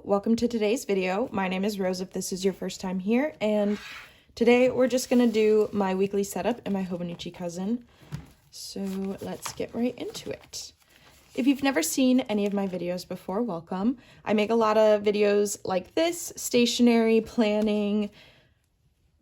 welcome to today's video. My name is Rose if this is your first time here, and today we're just gonna do my weekly setup in my Hobonichi cousin. So let's get right into it. If you've never seen any of my videos before, welcome. I make a lot of videos like this, stationery, planning,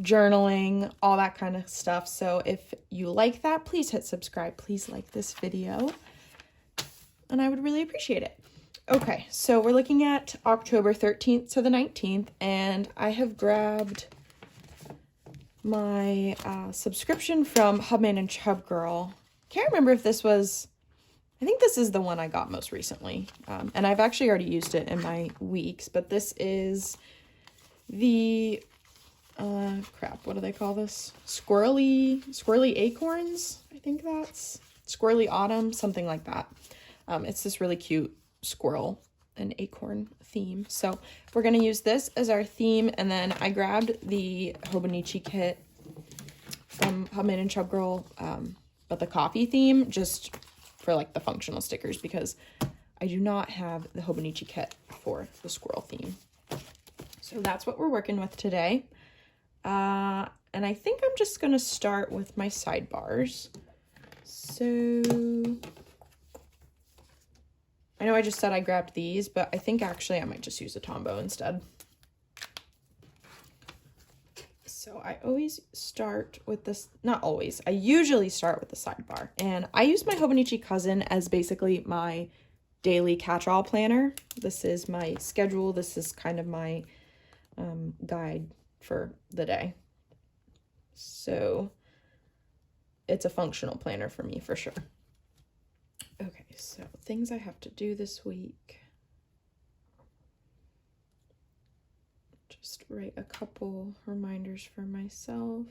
journaling, all that kind of stuff. So if you like that, please hit subscribe. Please like this video, and I would really appreciate it. Okay, so we're looking at October 13th to the 19th, and I have grabbed my subscription from Hubman and Chubgirl. Can't remember if this was, I think this is the one I got most recently, and I've actually already used it in my weeks, but this is the, crap, what do they call this? Squirrely Acorns, I think that's, Squirrely Autumn, something like that. It's this really cute squirrel and acorn theme. So we're going to use this as our theme. And then I grabbed the Hobonichi kit from Hubman and Chubgirl, but the coffee theme just for like the functional stickers, because I do not have the Hobonichi kit for the squirrel theme. So that's what we're working with today. And I think I'm just going to start with my sidebars. So I know I just said I grabbed these, but I think actually I might just use a Tombow instead. So I always start with this, not always, I usually start with the sidebar. And I use my Hobonichi cousin as basically my daily catch-all planner. This is my schedule. This is kind of my guide for the day. So it's a functional planner for me for sure. Okay, so things I have to do this week. Just write a couple reminders for myself.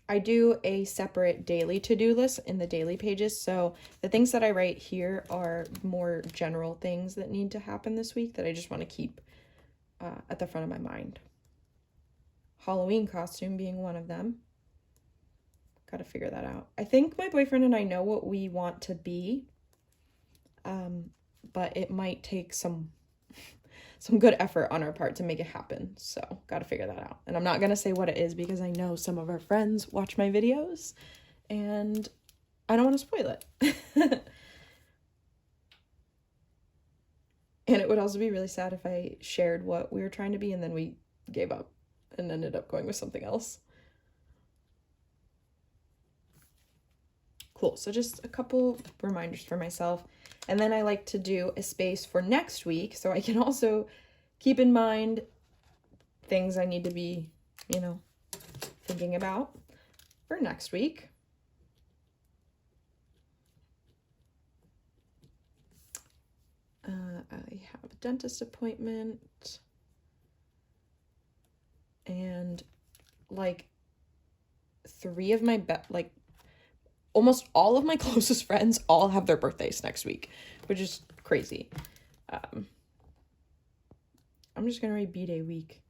I do a separate daily to-do list in the daily pages, so the things that I write here are more general things that need to happen this week that I just want to keep at the front of my mind. Halloween costume being one of them. Got to figure that out. I think my boyfriend and I know what we want to be, but it might take some good effort on our part to make it happen. So got to figure that out. And I'm not going to say what it is because I know some of our friends watch my videos and I don't want to spoil it. And it would also be really sad if I shared what we were trying to be and then we gave up and ended up going with something else. Cool, so just a couple reminders for myself. And then I like to do a space for next week so I can also keep in mind things I need to be, thinking about for next week. I have a dentist appointment and like almost all of my closest friends all have their birthdays next week, which is crazy. I'm just going to write B-Day week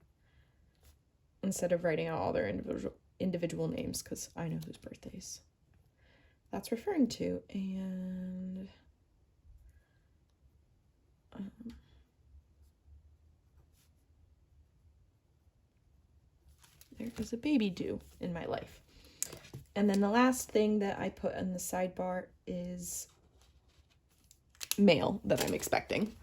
instead of writing out all their individual names because I know whose birthdays that's referring to. And there is a baby due in my life. And then the last thing that I put in the sidebar is mail that I'm expecting.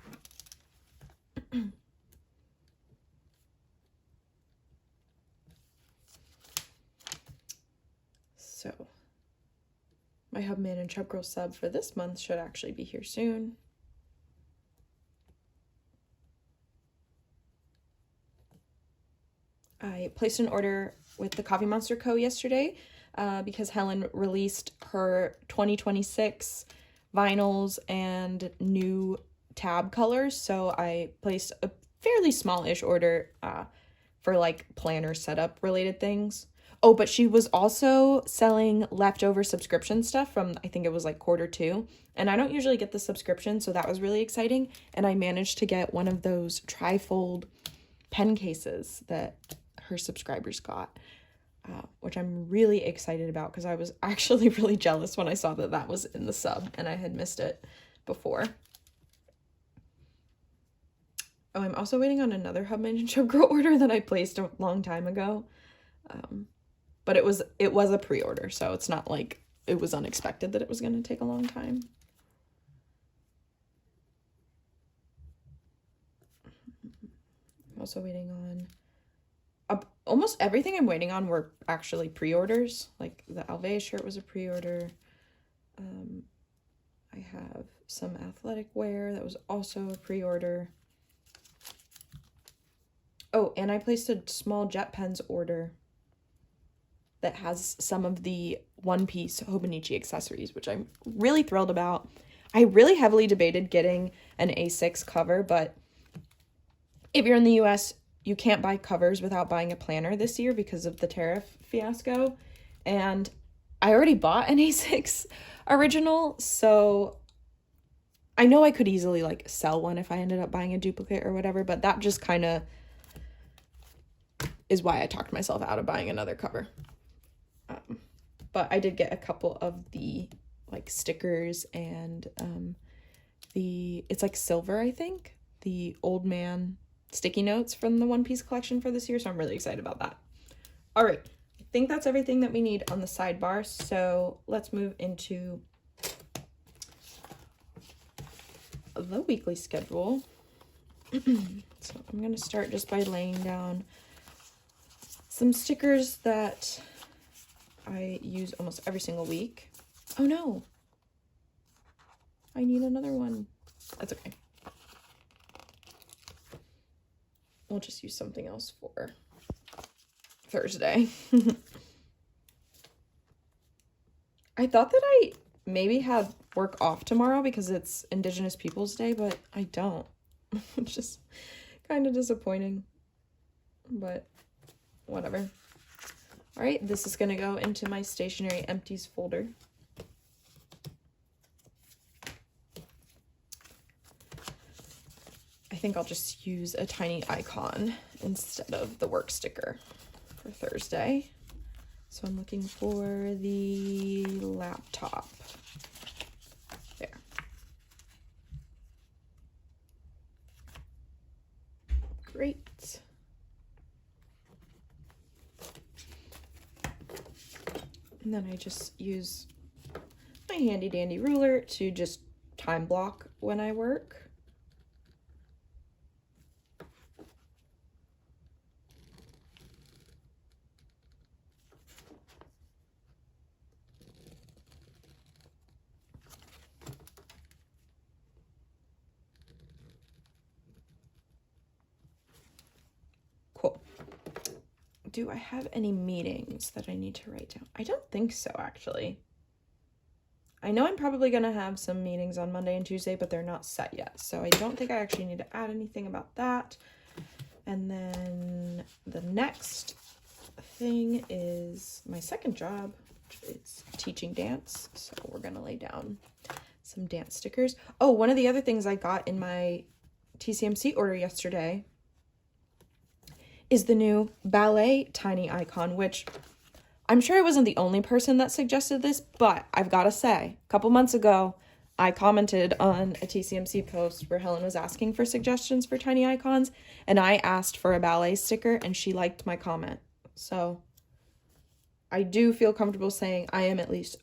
So my Hubman and Chubgirl sub for this month should actually be here soon. I placed an order with the Coffee Monster Co. yesterday. Because Helen released her 2026 vinyls and new tab colors. So I placed a fairly small-ish order for like planner setup related things. Oh, but she was also selling leftover subscription stuff from, I think it was like Q2. And I don't usually get the subscription, so that was really exciting. And I managed to get one of those trifold pen cases that her subscribers got. Which I'm really excited about because I was actually really jealous when I saw that that was in the sub and I had missed it before. Oh, I'm also waiting on another Hubman and Shop Girl order that I placed a long time ago. But it was a pre-order, so it's not like it was unexpected that it was going to take a long time. I'm also waiting on almost everything I'm waiting on were actually pre-orders. Like the Alvea shirt was a pre-order. I have some athletic wear that was also a pre-order. Oh, and I placed a small Jet Pens order that has some of the one-piece Hobonichi accessories, which I'm really thrilled about. I really heavily debated getting an A6 cover, but if you're in the US, you can't buy covers without buying a planner this year because of the tariff fiasco. And I already bought an A6 original, so I know I could easily like sell one if I ended up buying a duplicate or whatever, but that just kind of is why I talked myself out of buying another cover. But I did get a couple of the like stickers and it's like silver, I think, the Old Man sticky notes from the One Piece collection for this year, so I'm really excited about that. All right, I think that's everything that we need on the sidebar, so let's move into the weekly schedule. So I'm going to start just by laying down some stickers that I use almost every single week. Oh no, I need another one. That's okay. We'll just use something else for Thursday. I thought that I maybe had work off tomorrow because it's Indigenous Peoples Day, but I don't. It's just kind of disappointing, but whatever. All right, this is going to go into my stationery empties folder. I think I'll just use a tiny icon instead of the work sticker for Thursday. So I'm looking for the laptop. There. Great. And then I just use my handy dandy ruler to just time block when I work. Cool. Do I have any meetings that I need to write down? I don't think so, actually. I know I'm probably going to have some meetings on Monday and Tuesday, but they're not set yet. So I don't think I actually need to add anything about that. And then the next thing is my second job, which is teaching dance. So we're going to lay down some dance stickers. Oh, one of the other things I got in my TCMC order yesterday is the new ballet tiny icon, which I'm sure I wasn't the only person that suggested this, but I've got to say, a couple months ago, I commented on a TCMC post where Helen was asking for suggestions for tiny icons, and I asked for a ballet sticker, and she liked my comment. So I do feel comfortable saying I am at least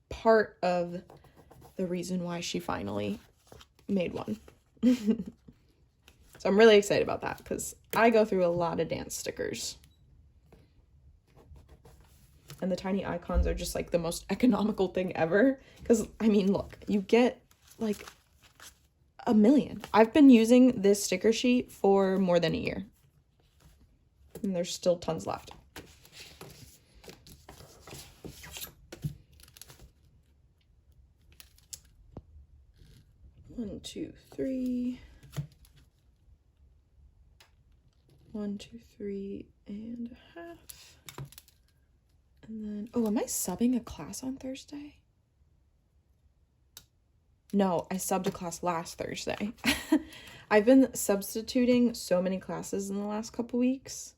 part of the reason why she finally made one. So I'm really excited about that because I go through a lot of dance stickers. And the tiny icons are just like the most economical thing ever. Because, I mean, look, you get like 1 million. I've been using this sticker sheet for more than a year. And there's still tons left. One, two, three. 1, 2, 3 and a half. And then, oh, am I subbing a class on Thursday? No, I subbed a class last Thursday. I've been substituting so many classes in the last couple weeks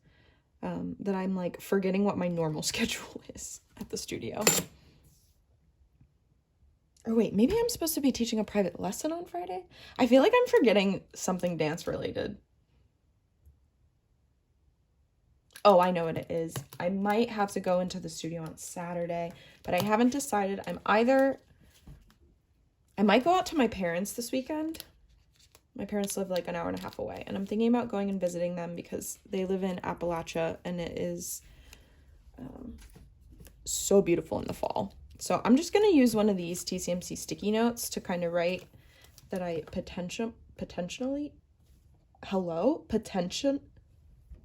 that I'm like forgetting what my normal schedule is at the studio. Or wait, maybe I'm supposed to be teaching a private lesson on Friday? I feel like I'm forgetting something dance related Oh, I know what it is. I might have to go into the studio on Saturday, but I haven't decided. I might go out to my parents this weekend. My parents live like an hour and a half away, and I'm thinking about going and visiting them because they live in Appalachia, and it is so beautiful in the fall. So I'm just going to use one of these TCMC sticky notes to kind of write that I potentially,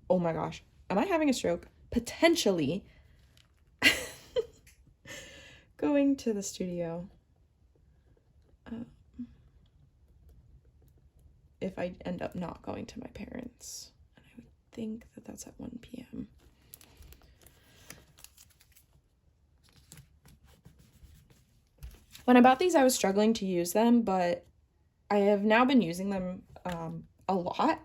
oh my gosh, am I having a stroke? Potentially going to the studio. If I end up not going to my parents. And I would think that that's at 1 p.m. When I bought these, I was struggling to use them, but I have now been using them a lot.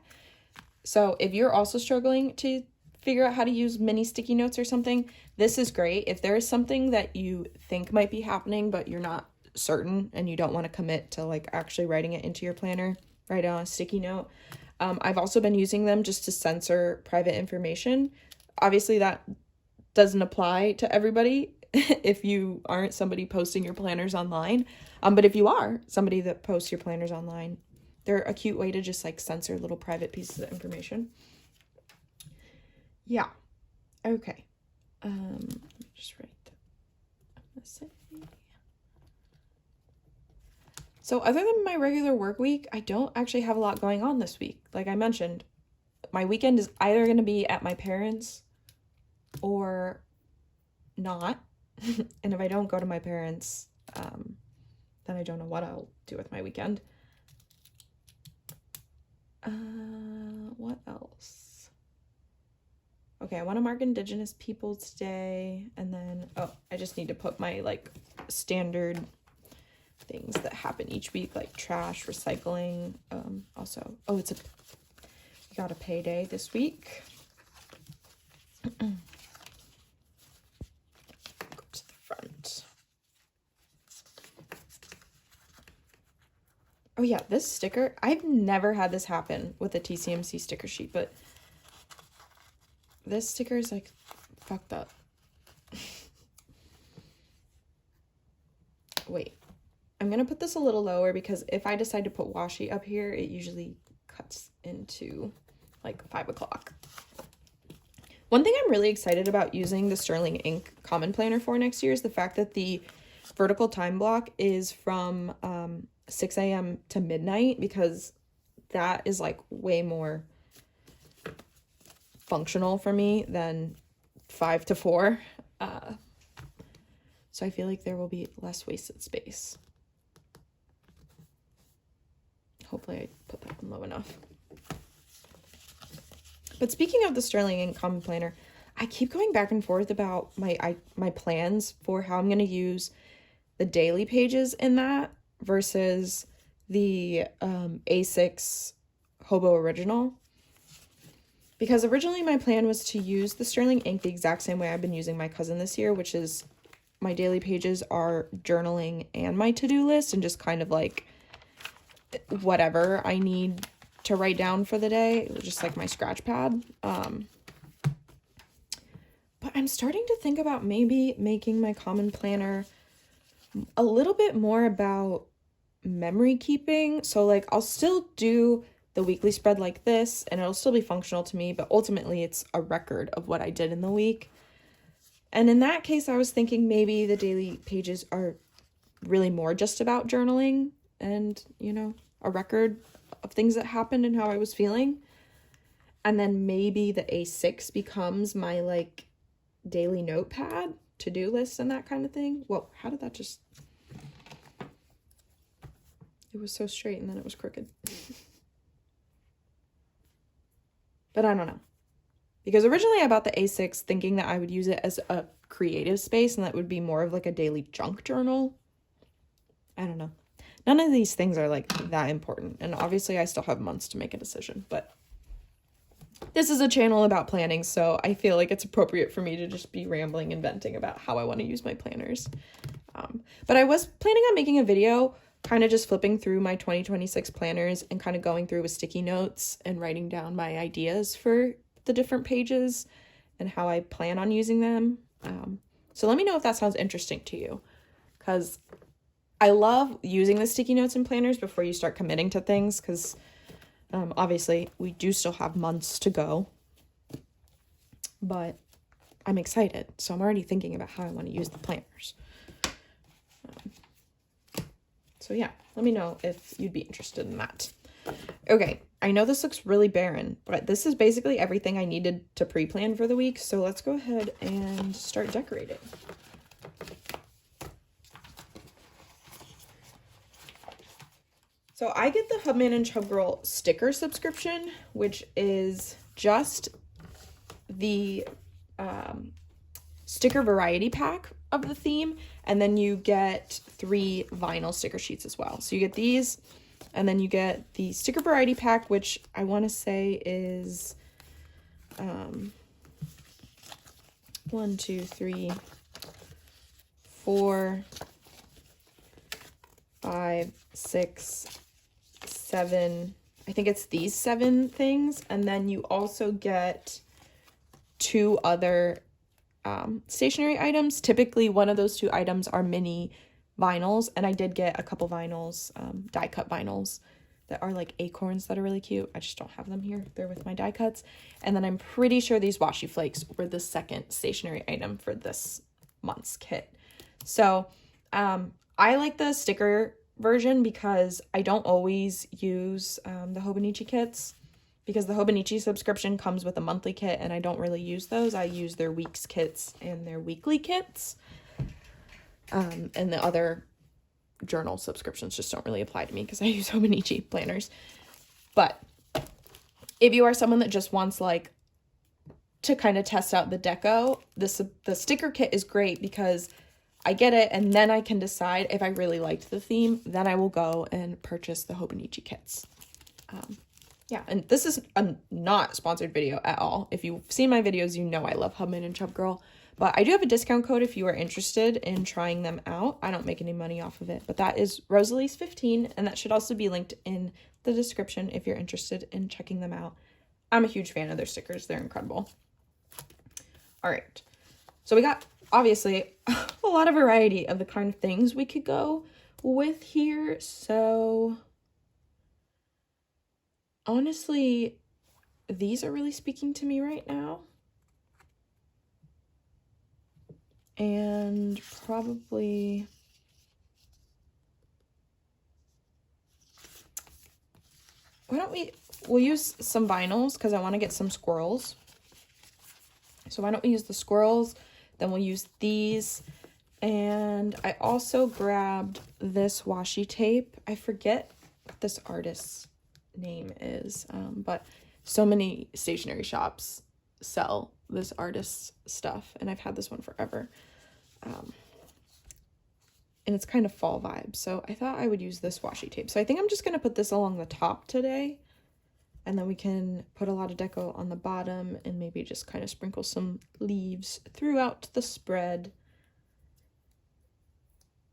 So if you're also struggling to figure out how to use mini sticky notes or something, this is great. If there is something that you think might be happening, but you're not certain and you don't want to commit to like actually writing it into your planner, write it on a sticky note. I've also been using them just to censor private information. Obviously, that doesn't apply to everybody if you aren't somebody posting your planners online. But if you are somebody that posts your planners online, they're a cute way to just like censor little private pieces of information. Yeah. Okay. Let me just write that. So other than my regular work week, I don't actually have a lot going on this week. Like I mentioned, my weekend is either going to be at my parents' or not. And if I don't go to my parents, then I don't know what I'll do with my weekend. What else? Okay, I want to mark Indigenous Peoples Day, and then, oh, I just need to put my, like, standard things that happen each week, like trash, recycling, also, oh, we got a payday this week. Go to the front. Oh yeah, this sticker, I've never had this happen with a TCMC sticker sheet, but this sticker is like fucked up. Wait, I'm gonna put this a little lower because if I decide to put washi up here, it usually cuts into like 5 o'clock. One thing I'm really excited about using the Sterling Ink Common Planner for next year is the fact that the vertical time block is from 6 a.m. to midnight, because that is like way more functional for me than 5 to 4. So I feel like there will be less wasted space. Hopefully I put that one low enough. But speaking of the Sterling Ink Common Planner, I keep going back and forth about my plans for how I'm going to use the daily pages in that versus the A6 Hobo Original. Because originally my plan was to use the Sterling Ink the exact same way I've been using my cousin this year, which is my daily pages are journaling and my to-do list and just kind of like whatever I need to write down for the day, just like my scratch pad. But I'm starting to think about maybe making my common planner a little bit more about memory keeping. So like I'll still do the weekly spread like this and it'll still be functional to me, but ultimately it's a record of what I did in the week. And in that case, I was thinking maybe the daily pages are really more just about journaling and, you know, a record of things that happened and how I was feeling. And then maybe the A6 becomes my like daily notepad, to-do list and that kind of thing. Whoa, how did that just... It was so straight and then it was crooked. But I don't know. Because originally I bought the A6 thinking that I would use it as a creative space and that would be more of like a daily junk journal. I don't know. None of these things are like that important. And obviously I still have months to make a decision. But this is a channel about planning, so I feel like it's appropriate for me to just be rambling and venting about how I want to use my planners. But I was planning on making a video kind of just flipping through my 2026 planners and kind of going through with sticky notes and writing down my ideas for the different pages and how I plan on using them. So let me know if that sounds interesting to you, because I love using the sticky notes and planners before you start committing to things, because obviously we do still have months to go, but I'm excited. So I'm already thinking about how I want to use the planners. So yeah, let me know if you'd be interested in that. Okay, I know this looks really barren, but this is basically everything I needed to pre-plan for the week. So let's go ahead and start decorating. So I get the Hubman and Chub Girl sticker subscription, which is just the sticker variety pack of the theme, and then you get 3 vinyl sticker sheets as well. So you get these, and then you get the sticker variety pack, which I want to say is 1, 2, 3, 4, 5, 6, 7. I think it's these 7 things, and then you also get 2 other stationery items. Typically one of those 2 items are mini vinyls, and I did get a couple vinyls, die cut vinyls that are like acorns that are really cute. I just don't have them here. They're with my die cuts. And then I'm pretty sure these washi flakes were the second stationery item for this month's kit. So I like the sticker version because I don't always use the Hobonichi kits, because the Hobonichi subscription comes with a monthly kit, and I don't really use those. I use their weeks kits and their weekly kits. And the other journal subscriptions just don't really apply to me because I use Hobonichi planners. But if you are someone that just wants like to kind of test out the deco, the sticker kit is great because I get it, and then I can decide if I really liked the theme, then I will go and purchase the Hobonichi kits. Yeah, and this is a not sponsored video at all. If you've seen my videos, you know I love Hubman and Chub Girl. But I do have a discount code if you are interested in trying them out. I don't make any money off of it, but that is Roseelise.yt, and that should also be linked in the description if you're interested in checking them out. I'm a huge fan of their stickers. They're incredible. All right. So we got, obviously, a lot of variety of the kind of things we could go with here. So honestly, these are really speaking to me right now. And probably we'll use some vinyls because I want to get some squirrels. So why don't we use the squirrels, then we'll use these. And I also grabbed this washi tape. I forget what this artist's name is, but so many stationery shops sell this artist's stuff, and I've had this one forever. And it's kind of fall vibe, so I thought I would use this washi tape. So I think I'm just going to put this along the top today, and then we can put a lot of deco on the bottom and maybe just kind of sprinkle some leaves throughout the spread.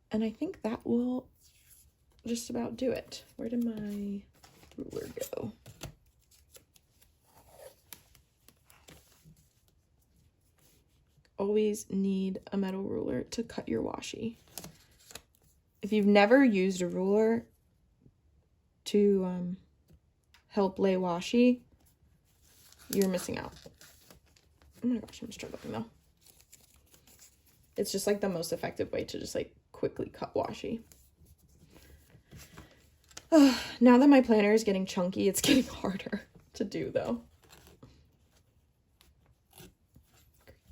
And I think that will just about do it. Where did my ruler go? Always need a metal ruler to cut your washi. If you've never used a ruler to help lay washi, you're missing out. Oh my gosh, I'm struggling though. It's just like the most effective way to just like quickly cut washi. Now that my planner is getting chunky, it's getting harder to do though.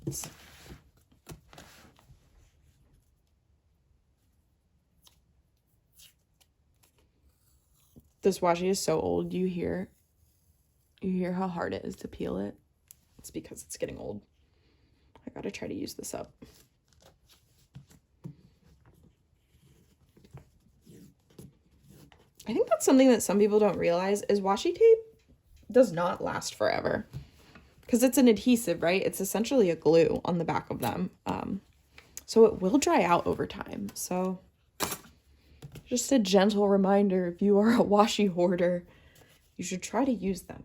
Great. This washi is so old, you hear how hard it is to peel it. It's because it's getting old. I gotta try to use this up. I think that's something that some people don't realize is washi tape does not last forever. Because it's an adhesive, right? It's essentially a glue on the back of them. So it will dry out over time. So just a gentle reminder, if you are a washi hoarder, you should try to use them.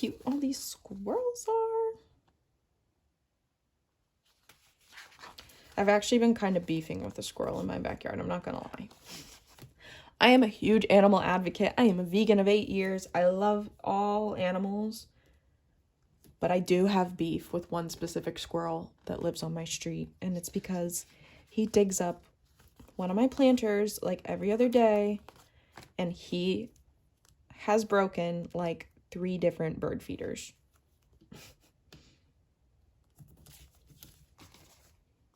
cute all these squirrels are. I've actually been kind of beefing with a squirrel in my backyard, I'm not gonna lie. I am a huge animal advocate. I am a vegan of 8 years. I love all animals. But I do have beef with one specific squirrel that lives on my street. And it's because he digs up one of my planters like every other day. And he has broken like 3 different bird feeders.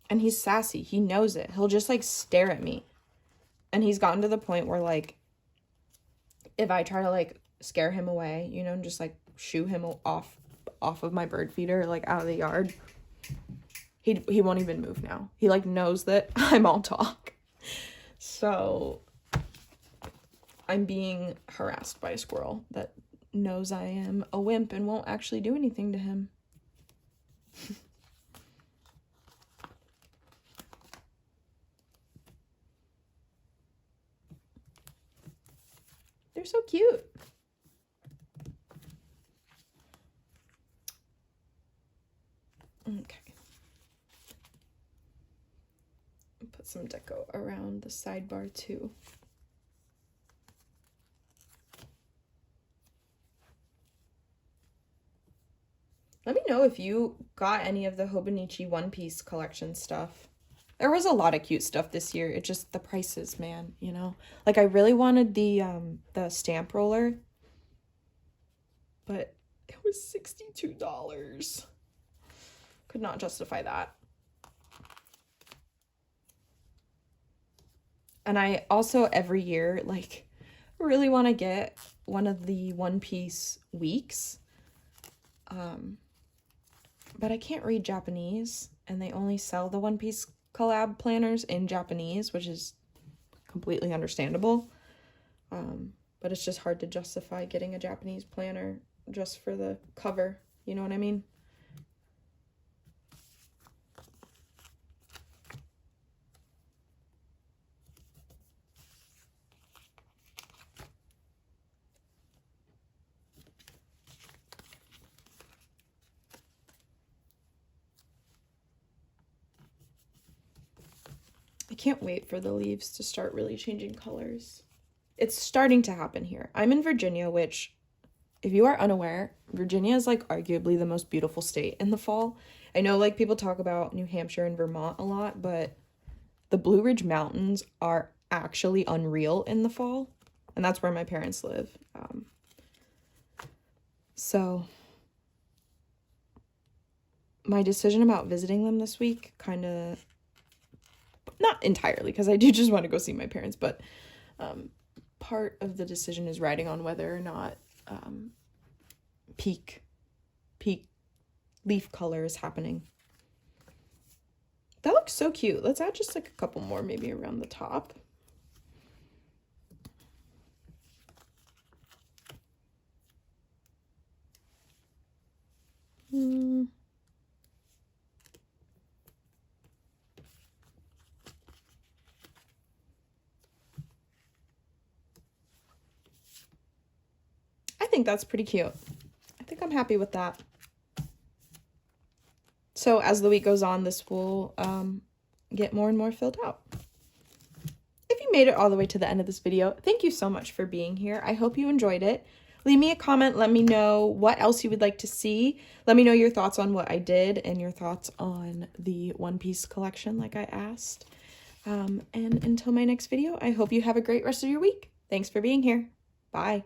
And he's sassy. He knows it. He'll just like stare at me. And he's gotten to the point where like, if I try to like scare him away, you know, and just like shoo him off of my bird feeder, like out of the yard, he won't even move now. He like knows that I'm all talk. So I'm being harassed by a squirrel that knows I am a wimp and won't actually do anything to him. They're so cute. Okay. Put some deco around the sidebar too. Let me know if you got any of the Hobonichi One Piece collection stuff. There was a lot of cute stuff this year. It just, the prices, man, you know? Like, I really wanted the stamp roller, but it was $62. Could not justify that. And I also, every year, like, really want to get one of the One Piece weeks. But I can't read Japanese, and they only sell the One Piece collab planners in Japanese, which is completely understandable. But it's just hard to justify getting a Japanese planner just for the cover, you know what I mean? I can't wait for the leaves to start really changing colors. It's starting to happen here. I'm in Virginia, which, if you are unaware, Virginia is like arguably the most beautiful state in the fall. I know like people talk about New Hampshire and Vermont a lot, but the Blue Ridge Mountains are actually unreal in the fall. And that's where my parents live. So my decision about visiting them this week kind of, not entirely, because I do just want to go see my parents, but part of the decision is riding on whether or not peak leaf color is happening. That looks so cute. Let's add just like a couple more maybe around the top. I think that's pretty cute. I think I'm happy with that. So as the week goes on, this will get more and more filled out. If you made it all the way to the end of this video, thank you so much for being here. I hope you enjoyed it. Leave me a comment. Let me know what else you would like to see. Let me know your thoughts on what I did and your thoughts on the One Piece collection like I asked. And until my next video, I hope you have a great rest of your week. Thanks for being here. Bye.